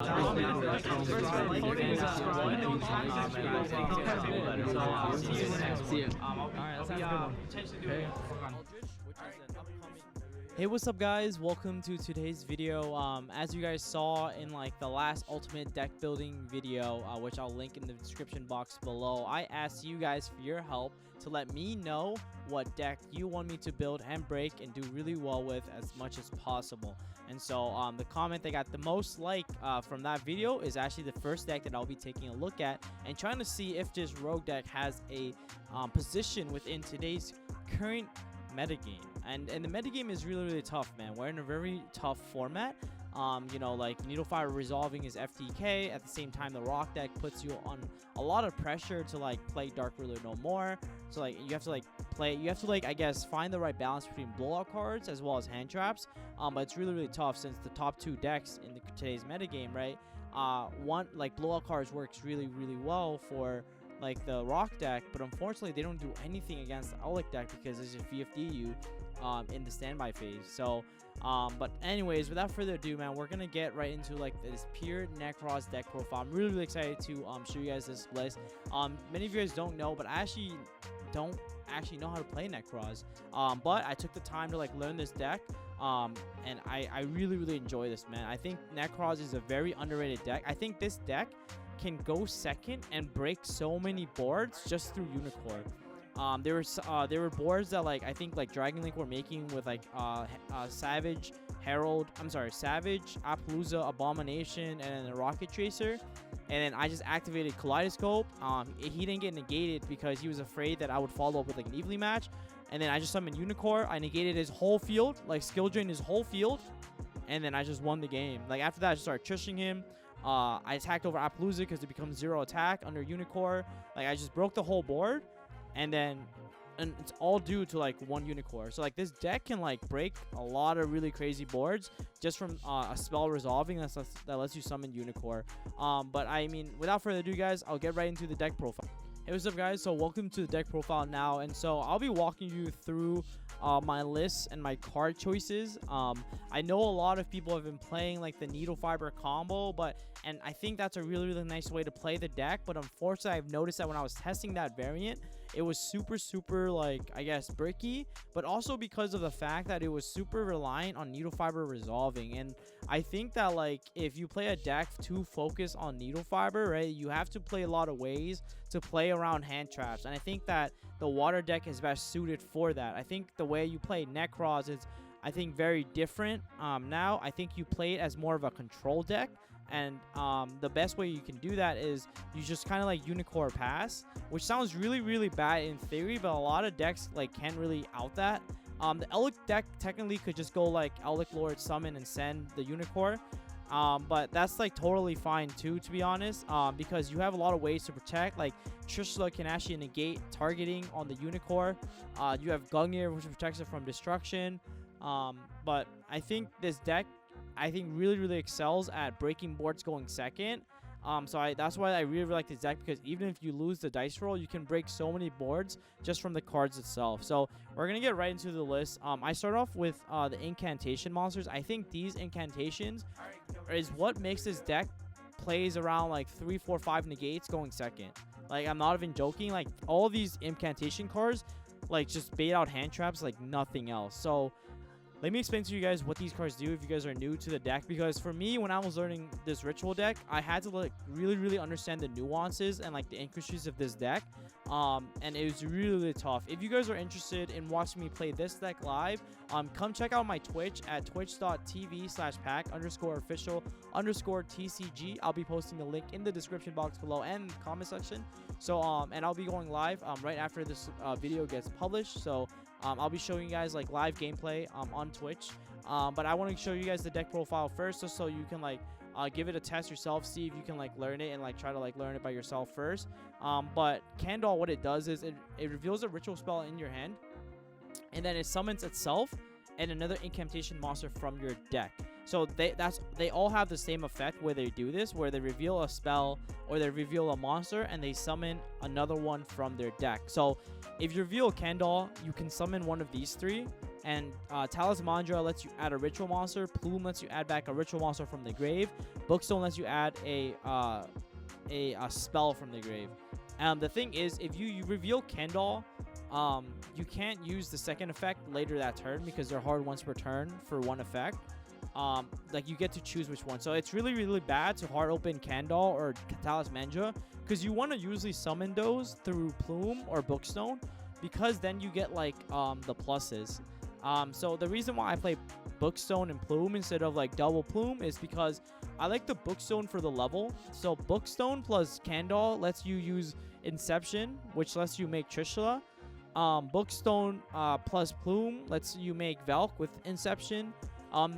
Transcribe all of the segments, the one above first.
Hey, what's up guys, welcome to today's video. As you guys saw in like the last ultimate deck building video, which I'll link in the description box below, I asked you guys for your help to let me know what deck you want me to build and break and do really well with as much as possible. And so the comment that got the most like from that video is actually the first deck that I'll be taking a look at and trying to see if this rogue deck has a position within today's current metagame. And the metagame is really tough, man. We're in a very tough format. You know, like Needle Fire resolving is FTK. At the same time, the rock deck puts you on a lot of pressure to like play Dark Ruler no more. So like you have to like I guess find the right balance between blowout cards as well as hand traps. But it's really tough since the top two decks in today's metagame, right? One like blowout cards works really well for like the rock deck, but unfortunately they don't do anything against the Elik deck because it's a VFD you in the standby phase. So but anyways, without further ado, man, we're gonna get right into like this pure NEKROZ deck profile. I'm really excited to show you guys this list. Many of you guys don't know, but I actually don't know how to play NEKROZ, but I took the time to like learn this deck, and I really enjoy this, man. I think NEKROZ is a very underrated deck. I think this deck can go second and break so many boards just through Unicorn. There were boards that like I think like Dragon Link were making with like Savage Appaloosa, Abomination, and then the Rocket Tracer, and then I just activated Kaleidoscope. He didn't get negated because he was afraid that I would follow up with like an evenly match, and then I just summoned Unicorn. I negated his whole field, like skill drained his whole field, and then I just won the game. Like after that I just started chushing him. I attacked over Appaloosa because it becomes 0 attack under Unicorn. Like I just broke the whole board, and it's all due to like one Unicorn. So like this deck can like break a lot of really crazy boards just from a spell resolving that lets you summon Unicorn. But I mean, without further ado, guys, I'll get right into the deck profile. Hey, what's up guys? So welcome to the deck profile now, and so I'll be walking you through my lists and my card choices. I know a lot of people have been playing like the Needle Fiber combo, and I think that's a really nice way to play the deck, but unfortunately I've noticed that when I was testing that variant, it was super like I guess bricky, but also because of the fact that it was super reliant on Needle Fiber resolving. And I think that like if you play a deck too focused on Needle Fiber, right, you have to play a lot of ways to play around hand traps, and I think that the water deck is best suited for that. I think the way you play NEKROZ is very different. Now I think you play it as more of a control deck, and the best way you can do that is you just kind of like Unicorn pass, which sounds really bad in theory, but a lot of decks like can't really out that. The Elik deck technically could just go like Elik Lord summon and send the Unicorn, but that's like totally fine too, to be honest, because you have a lot of ways to protect. Like Trishula can actually negate targeting on the Unicorn. You have Gungnir, which protects it from destruction. But I think this deck really excels at breaking boards going second. So that's why I really like this deck, because even if you lose the dice roll, you can break so many boards just from the cards itself. So we're gonna get right into the list. I start off with the Incantation Monsters. I think these incantations is what makes this deck plays around like 3, 4, 5 negates going second. Like I'm not even joking. Like all these incantation cards like just bait out hand traps like nothing else. So let me explain to you guys what these cards do if you guys are new to the deck, because for me, when I was learning this ritual deck, I had to like really understand the nuances and like the intricacies of this deck, and it was really tough. If you guys are interested in watching me play this deck live, come check out my Twitch at twitch.tv/pack_official_TCG. I'll be posting the link in the description box below and comment section. So and I'll be going live right after this video gets published. So I'll be showing you guys like live gameplay on Twitch, but I want to show you guys the deck profile first, just so you can like give it a test yourself, see if you can like learn it and like try to like learn it by yourself first. But Candle, what it does is it reveals a ritual spell in your hand, and then it summons itself and another incantation monster from your deck. So they all have the same effect where they do this, where they reveal a spell or they reveal a monster and they summon another one from their deck. So if you reveal Kendall, you can summon one of these three. And Talismandra lets you add a ritual monster. Plume lets you add back a ritual monster from the grave. Bookstone lets you add a spell from the grave. The thing is, if you reveal Kendall, you can't use the second effect later that turn because they're hard once per turn for one effect. Like you get to choose which one. So it's really, really bad to hard open Kendall or Talismandra because you want to usually summon those through Plume or Bookstone because then you get like the pluses. So the reason why I play Bookstone and Plume instead of like double Plume is because I like the Bookstone for the level. So Bookstone plus Kendall lets you use Inception, which lets you make Trishula. Bookstone plus Plume lets you make Velk with Inception.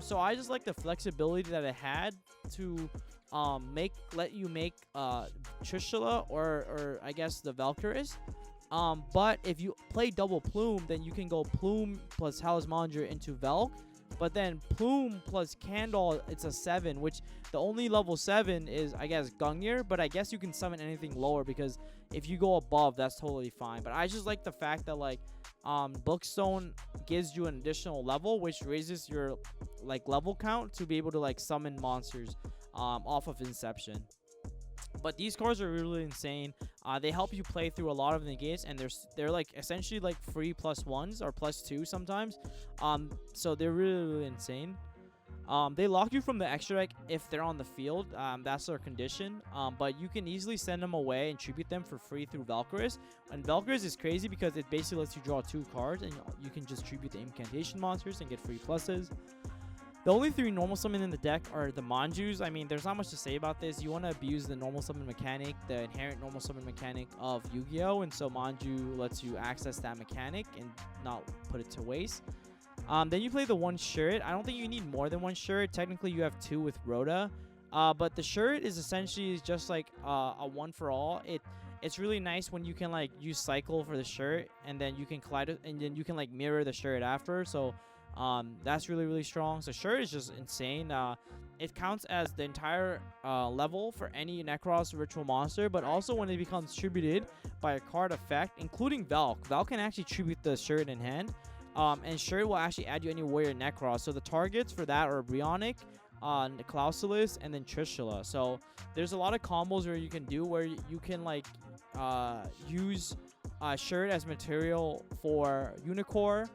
So I just like the flexibility that it had to let you make Trishula or I guess the Valkyries. But if you play double Plume, then you can go Plume plus Talismandra into Velk. But then Plume plus Candle, it's a 7, which the only level 7 is, I guess, Gungnir. But I guess you can summon anything lower because if you go above, that's totally fine. But I just like the fact that, like, Bookstone gives you an additional level, which raises your, like, level count to be able to, like, summon monsters off of Inception. But these cards are really insane. They help you play through a lot of negates, and they're like essentially like free +1s or +2 sometimes. So they're really, really insane. They lock you from the extra deck if they're on the field. That's their condition. But you can easily send them away and tribute them for free through Valkyries. And Valkyries is crazy because it basically lets you draw 2 cards, and you can just tribute the Incantation Monsters and get free pluses. The only 3 normal summon in the deck are the Manjus. I mean, there's not much to say about this. You want to abuse the normal summon mechanic, the inherent normal summon mechanic of Yu-Gi-Oh! And so Manju lets you access that mechanic and not put it to waste. Then you play the 1 shirt. I don't think you need more than 1 shirt. Technically, you have 2 with Rhoda. But the shirt is essentially just like a 1 for all. It's really nice when you can like use cycle for the shirt, and then you can collide it, and then you can like mirror the shirt after. So that's really, really strong. So shirt is just insane. It counts as the entire level for any NEKROZ ritual monster, but also when it becomes tributed by a card effect, including Velk. Velk can actually tribute the shirt in hand, and shirt will actually add you any warrior NEKROZ. So the targets for that are Brionic, Clausulus, and then Trishula. So there's a lot of combos where you can do where you can like use shirt as material for Unicorn.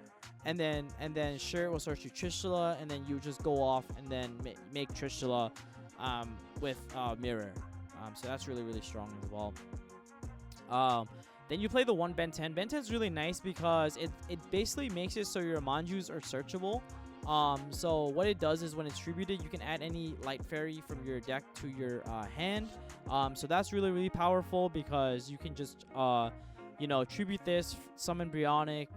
And then shirt will search you Trishula, and then you just go off and then make Trishula with mirror. So that's really, really strong as well. Then you play the 1 Ben 10. Ben 10 is really nice because it basically makes it so your Manjus are searchable. So what it does is when it's tributed, you can add any light fairy from your deck to your hand. So that's really, really powerful because you can just tribute this, summon Brionic,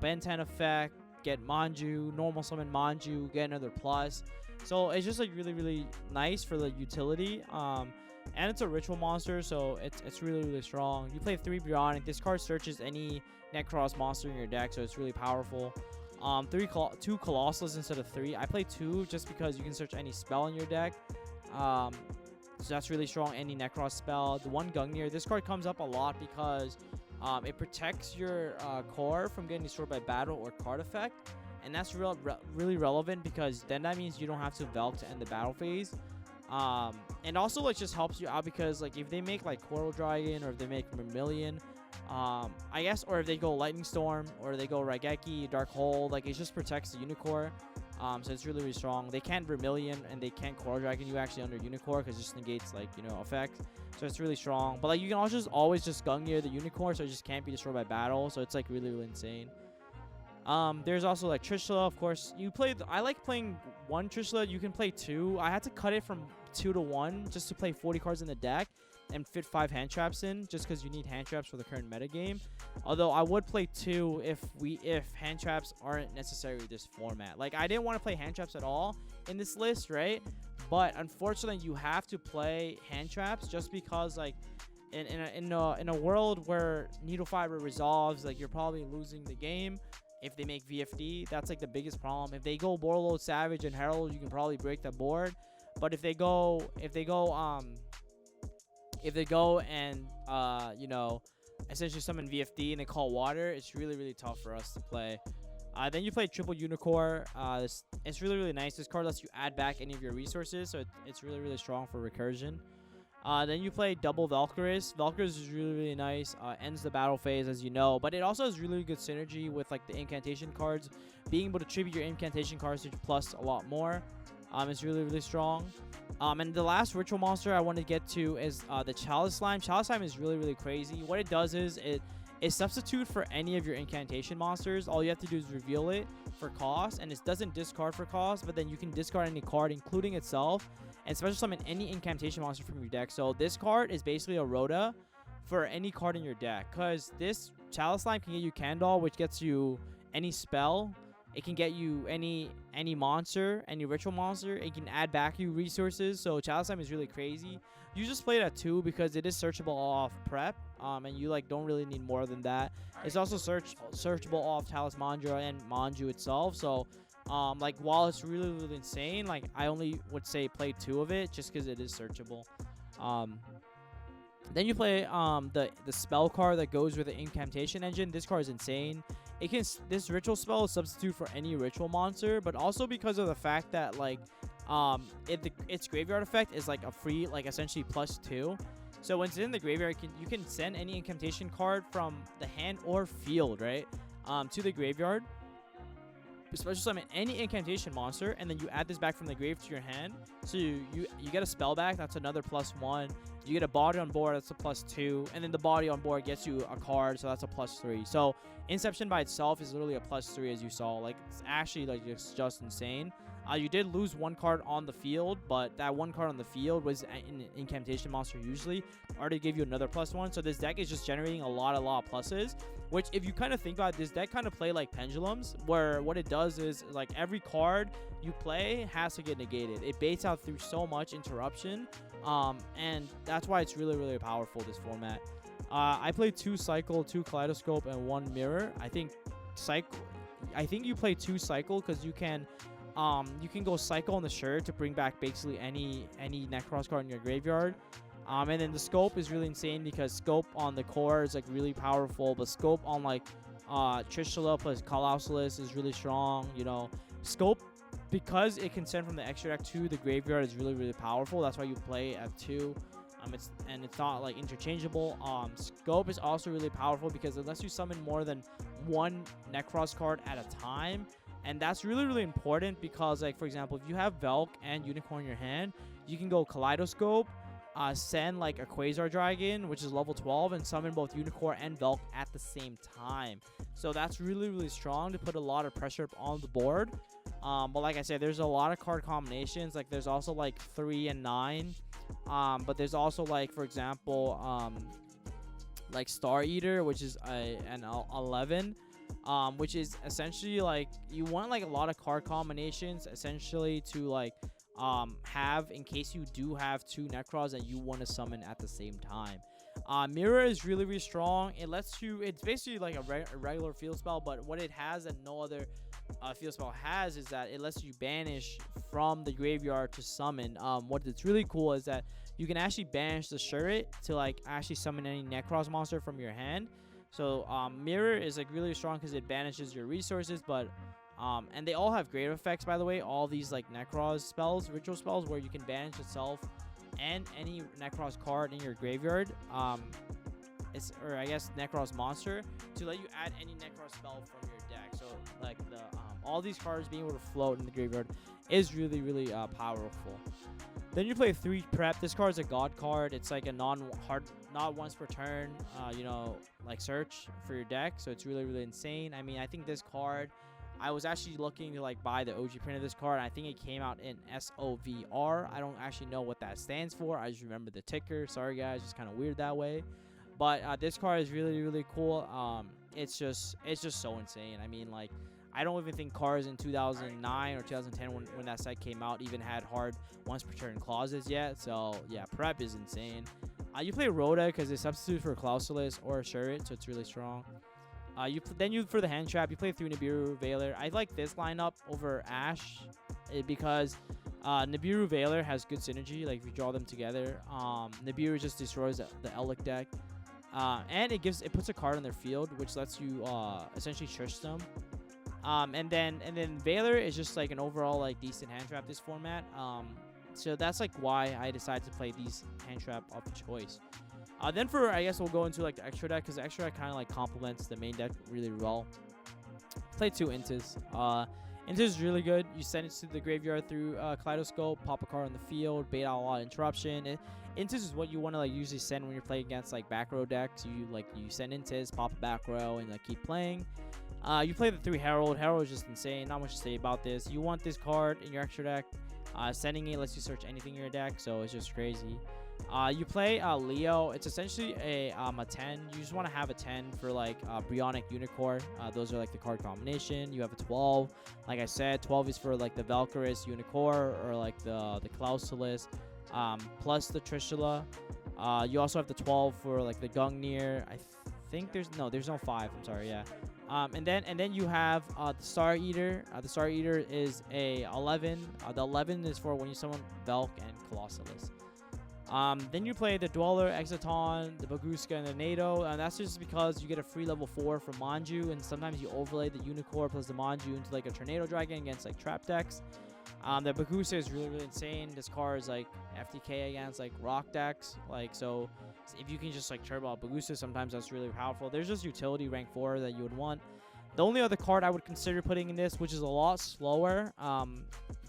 Ben 10 effect, get Manju, normal summon Manju, get another plus. So it's just like really, really nice for the utility. And it's a ritual monster, so it's really, really strong. You play 3 Brionic. This card searches any NEKROZ monster in your deck, so it's really powerful. 2 Colossus instead of 3. I play 2 just because you can search any spell in your deck. So that's really strong. Any NEKROZ spell. The 1 Gungnir. This card comes up a lot because it protects your core from getting destroyed by battle or card effect, and that's really relevant because then that means you don't have to Velk to end the battle phase. And also like just helps you out because like if they make like Coral Dragon or if they make Vermilion, I guess, or if they go Lightning Storm or they go Raigeki, Dark Hole, like it just protects the Unicorn. So it's really, really strong. They can't Vermilion and they can't Coral Dragon you actually under Unicorn because it just negates like effects. So it's really strong. But like you can also always just Gungnir the Unicorn, so it just can't be destroyed by battle. So it's like really, really insane. There's also like Trishula, of course. I like playing 1 Trishula. You can play 2. I had to cut it from 2 to 1 just to play 40 cards in the deck and fit 5 hand traps in, just because you need hand traps for the current meta game. Although I would play 2 if hand traps aren't necessary with this format. Like I didn't want to play hand traps at all in this list, right? But unfortunately, you have to play hand traps just because like in a world where Needle Fiber resolves, like you're probably losing the game if they make VFD, that's like the biggest problem. If they go Borload, Savage, and Herald, you can probably break the board. But if they go and you know, essentially summon VFD and they call water, it's really, really tough for us to play. Then you play triple Unicorn. It's really, really nice. This card lets you add back any of your resources, so it's really, really strong for recursion. Then you play double Valkyries. Valkyries is really, really nice. Ends the battle phase, as you know, but it also has really good synergy with like the incantation cards. Being able to tribute your incantation cards to plus a lot more. It's really, really strong. And the last ritual monster I want to get to is the Chalice Slime. Chalice Slime is really, really crazy. What it does is it substitute for any of your incantation monsters. All you have to do is reveal it for cost, and it doesn't discard for cost, but then you can discard any card, including itself, and special summon any incantation monster from your deck. So this card is basically a Rhoda for any card in your deck, because this Chalice Slime can get you Candle, which gets you any spell. It can get you any monster, any ritual monster. It can add back you resources. So Chalice Slime is really crazy. You just play it at 2 because it is searchable off prep, and you like don't really need more than that. It's also searchable off Talismandra and Manju itself. So like while it's really, really insane, like I only would say play 2 of it just because it is searchable. Then you play the spell card that goes with the incantation engine. This card is insane. This ritual spell is substitute for any ritual monster, but also because of the fact that like its graveyard effect is like a free, like essentially +2. So when it's in the graveyard, you can send any incantation card from the hand or field, right, to the graveyard. Special summon any incantation monster, and then you add this back from the grave to your hand. So you get a spell back. That's another +1. You get a body on board. That's a +2, and then the body on board gets you a card. So that's a +3. So Inception by itself is literally a +3, as you saw. Like it's actually like it's just insane. You did lose 1 card on the field, but that 1 card on the field was an incantation monster usually. Already gave you another +1. So this deck is just generating a lot of pluses, which if you kind of think about it, this deck kind of play like pendulums, where what it does is like every card you play has to get negated. It baits out through so much interruption, and that's why it's really, really powerful, this format. I play 2 Cycle, 2 Kaleidoscope, and 1 Mirror. I think you play 2 Cycle because you can go Cycle on the shirt to bring back basically any NEKROZ card in your graveyard. And then the Scope is really insane because Scope on the core is like really powerful, but Scope on like Trishula plus Colossus is really strong. You know, Scope, because it can send from the extra deck to the graveyard, is really, really powerful. That's why you play at 2. It's not like interchangeable. Scope is also really powerful because it lets you summon more than 1 NEKROZ card at a time. And that's really, really important because, like, for example, if you have Velk and Unicorn in your hand, you can go Kaleidoscope, send, like, a Quasar Dragon, which is level 12, and summon both Unicorn and Velk at the same time. So that's really, really strong to put a lot of pressure on the board. But like I said, there's a lot of card combinations. Like, there's also, like, 3 and 9. But there's also, like, for example, like, Star Eater, which is an 11. Which is essentially like you want like a lot of card combinations essentially to like have in case you do have 2 NEKROZ that you want to summon at the same time. Mirror is really, really strong. It's basically like a regular field spell, but what it has that no other field spell has is that it lets you banish from the graveyard to summon. What is really cool is that you can actually banish the Shurret to like actually summon any NEKROZ monster from your hand. So Mirror is like really strong because it banishes your resources, but and they all have great effects, by the way. All these like NEKROZ spells, ritual spells, where you can banish itself and any NEKROZ card in your graveyard, or I guess NEKROZ monster, to let you add any NEKROZ spell from your deck. So like all these cards being able to float in the graveyard is really, really powerful. Then you play 3 Prep. This card is a god card. It's like a not once per turn, you know, like search for your deck. So it's really, really insane. I mean, I think this card, I was actually looking to like buy the OG print of this card. I think it came out in SOVR. I don't actually know what that stands for. I just remember the ticker. Sorry guys, it's kind of weird that way. But this card is really, really cool. It's just so insane. I mean, like, I don't even think cards in 2009 or 2010 when that set came out even had hard once per turn clauses yet. So yeah, Prep is insane. You play Rhoda because it substitutes for Clausulus or Shurret, so it's really strong. Then you for the hand trap, you play through Nibiru Veiler. I like this lineup over Ash because Nibiru Veiler has good synergy. Like if you draw them together, Nibiru just destroys the Elec deck, and it puts a card on their field, which lets you essentially trish them. And then Veiler is just like an overall like decent hand trap this format. So that's like why I decided to play these hand trap of choice. Then I guess we'll go into like the extra deck, because the extra deck kind of like complements the main deck really well. Play 2 Intas. Intas is really good. You send it to the graveyard through Kaleidoscope, pop a card on the field, bait out a lot of interruption. Intas is what you want to like usually send when you're playing against like back row decks. You send Intas, pop a back row, and like keep playing. You play the 3 Herald. Herald is just insane. Not much to say about this. You want this card in your extra deck. Sending it lets you search anything in your deck, so it's just crazy. You play Leo. It's essentially a 10. You just want to have a 10 for like Bryonic Unicorn. Those are like the card combination. You have a 12. Like I said, 12 is for like the Valkyris Unicorn or like the Clausulus, plus the Trishula. You also have the 12 for like the Gungnir. I think there's no 5. I'm sorry, yeah. And then you have the Star Eater. The Star Eater is a 11. The 11 is for when you summon Velk and Colossalus. Then you play the Dweller, Exoton, the Baguska, and the NATO, and that's just because you get a free level 4 from Manju, and sometimes you overlay the Unicorn plus the Manju into like a Tornado Dragon against like trap decks. The Baguska is really, really insane. This card is like FTK against like rock decks, so if you can just like turbo out Baguska, sometimes that's really powerful. There's just utility rank 4 that you would want. The only other card I would consider putting in this, which is a lot slower,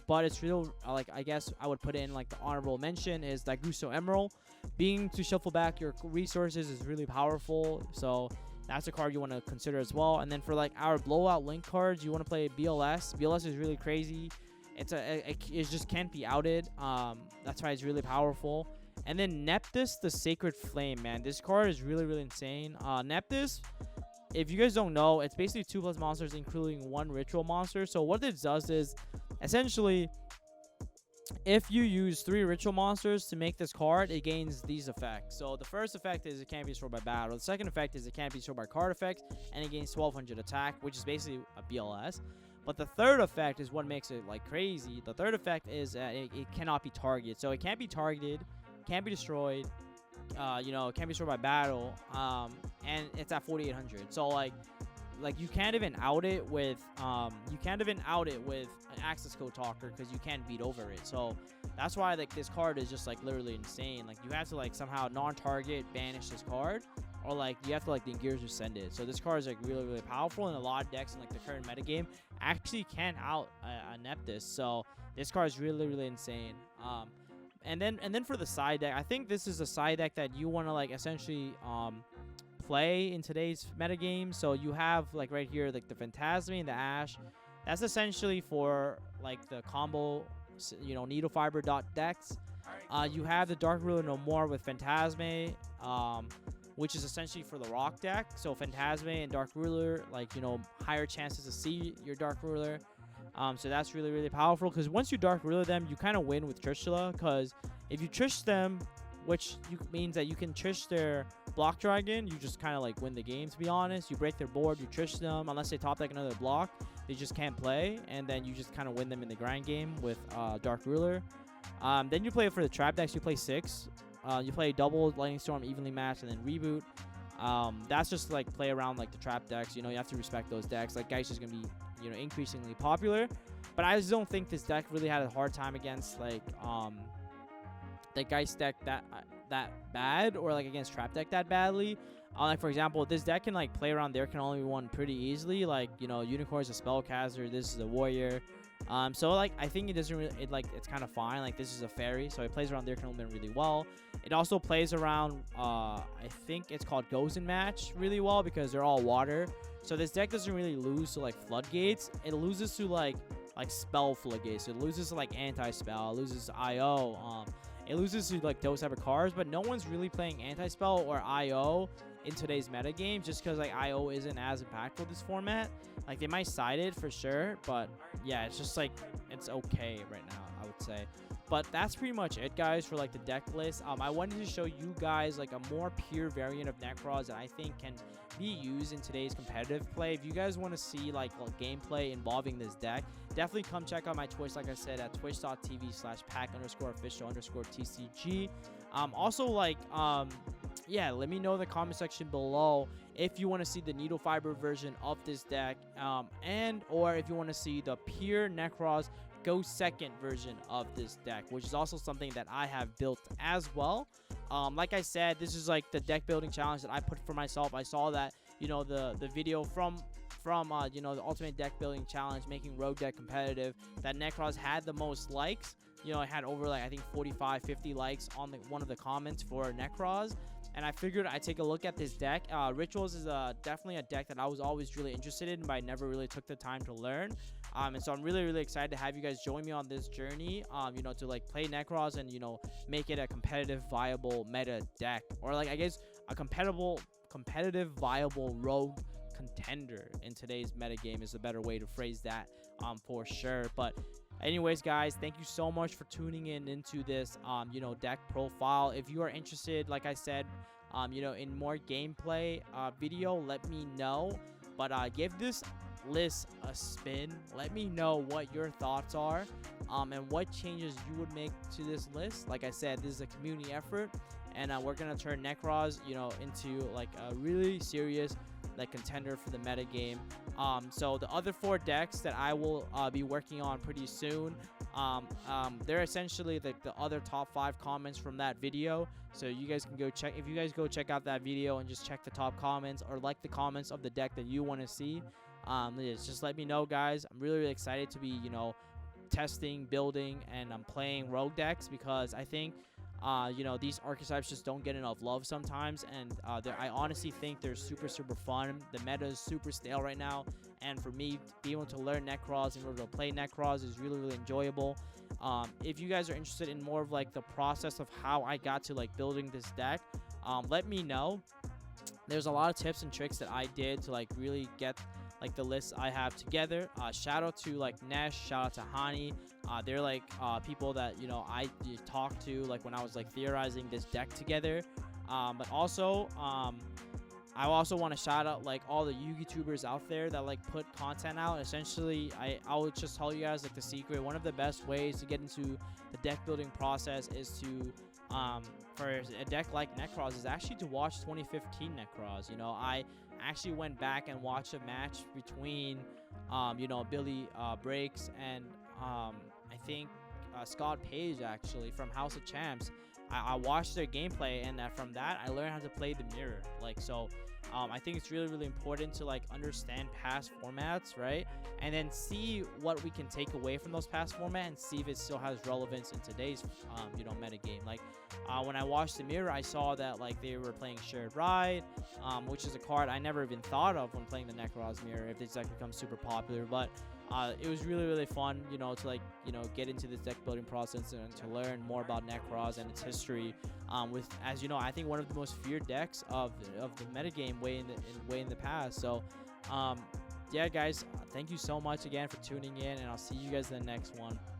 but it's real, like I guess I would put it in like the honorable mention, is Daigusto Emerald. Being to shuffle back your resources is really powerful, so that's a card you want to consider as well. And then for like our blowout link cards, you want to play BLS. BLS is really crazy. It just can't be outed. That's why it's really powerful. And then Neptus, the Sacred Flame, man. This card is really, really insane. Neptus, if you guys don't know, it's basically 2+ monsters, including 1 ritual monster. So what it does is, essentially, if you use 3 ritual monsters to make this card, it gains these effects. So the first effect is it can't be destroyed by battle. The second effect is it can't be destroyed by card effects, and it gains 1200 attack, which is basically a BLS. But the third effect is what makes it like crazy. The third effect is it cannot be targeted. So it can't be targeted, can't be destroyed, it can't be destroyed by battle, and it's at 4800. So like you can't even out it with an access code talker, because you can't beat over it. So that's why like this card is just like literally insane. Like you have to like somehow non-target banish this card, or like you have to like the Gears or send it. So this card is like really, really powerful, and a lot of decks in like the current metagame actually can out a Neptus. So this card is really, really insane. And then for the side deck, I think this is a side deck that you want to like essentially play in today's metagame. So you have like right here like the Phantasme and the Ash. That's essentially for like the combo, needle fiber dot decks. You have the Dark Ruler No More with Phantasme, which is essentially for the rock deck. So Phantasme and Dark Ruler, like higher chances to see your Dark Ruler. So that's really, really powerful, because once you Dark Ruler them, you kind of win with Trishula, because if you Trish them, which means that you can Trish their block dragon, you just kind of like win the game, to be honest. You break their board, you Trish them, unless they top deck another block, they just can't play, and then you just kind of win them in the grind game with Dark Ruler. Then you play for the trap decks, you play 6. You play double Lightning Storm, evenly matched, and then reboot. That's just like play around like the trap decks. You have to respect those decks. Like Geist is gonna be increasingly popular, but I just don't think this deck really had a hard time against like the Geist deck that bad, or like against trap deck that badly. Like for example, this deck can like play around there can only be won pretty easily. Like Unicorn is a spellcaster, this is a warrior. So like I think it doesn't really, it's kind of fine. Like this is a fairy, so it plays around there can only really well. It also plays around I think it's called Gozen Match really well, because they're all water. So this deck doesn't really lose to like floodgates. It loses to like spell floodgates. So it loses to like anti-spell, it loses to IO. It loses to like those type of cards, but no one's really playing anti-spell or IO in today's meta game, just because like IO isn't as impactful this format. Like they might side it for sure, but yeah, it's just like it's okay right now, I would say. But that's pretty much it, guys, for like the deck list. I wanted to show you guys like a more pure variant of NEKROZ that I think can be used in today's competitive play. If you guys want to see like gameplay involving this deck, definitely come check out my Twitch, like I said, at twitch.tv/pack_official_tcg. Also, like, yeah, let me know in the comment section below if you want to see the needle fiber version of this deck, and or if you want to see the pure NEKROZ go second version of this deck, which is also something that I have built as well. Like I said, this is like the deck building challenge that I put for myself. I saw that, you know, the video from you know, the ultimate deck building challenge, making rogue deck competitive, that NEKROZ had the most likes. You know, it had over like I think 45-50 likes on one of the comments for NEKROZ. And I figured I'd take a look at this deck. Rituals is definitely a deck that I was always really interested in, but I never really took the time to learn. And so I'm really excited to have you guys join me on this journey, you know, to like play NEKROZ and, you know, make it a competitive, viable meta deck, or like I guess a competitive, viable rogue contender in today's meta game is a better way to phrase that, for sure. But anyways, guys, thank you so much for tuning in into this, you know, deck profile. If you are interested, like I said, you know, in more gameplay video, let me know. But give this list a spin. Let me know what your thoughts are, and what changes you would make to this list. Like I said, this is a community effort, and we're gonna turn NEKROZ, you know, into like a really serious like contender for the meta game. So the other 4 decks that I will be working on pretty soon, they're essentially the other top 5 comments from that video. So you guys can go check, if you guys go check out that video and just check the top comments or like the comments of the deck that you want to see, just let me know, guys. I'm really excited to be, you know, testing, building, and I'm playing rogue decks, because I think you know, these archetypes just don't get enough love sometimes, and I honestly think they're super fun. The meta is super stale right now, and for me, being able to learn NEKROZ in order to play NEKROZ is really enjoyable. If you guys are interested in more of like the process of how I got to like building this deck, let me know. There's a lot of tips and tricks that I did to like really get like the lists I have together. Shout out to like Nesh, shout out to Hani. They're like people that, you know, I talked to like when I was like theorizing this deck together. But also I also want to shout out like all the YouTubers out there that like put content out. Essentially, I will just tell you guys like the secret. One of the best ways to get into the deck building process is to for a deck like NEKROZ is actually to watch 2015 NEKROZ. You know, I actually went back and watched a match between you know, Billy Breaks and I think Scott Page, actually, from House of Champs. I watched their gameplay, and from that I learned how to play the mirror. Like, so I think it's really important to like understand past formats, right, and then see what we can take away from those past formats and see if it still has relevance in today's you know, meta game. Like when I watched the mirror, I saw that like they were playing Shared Ride, which is a card I never even thought of when playing the NEKROZ mirror if this deck becomes super popular. But it was really fun, you know, to like, you know, get into this deck building process and to learn more about NEKROZ and its history. With, as you know, I think one of the most feared decks of the metagame way in the past. So yeah, guys, thank you so much again for tuning in, and I'll see you guys in the next one.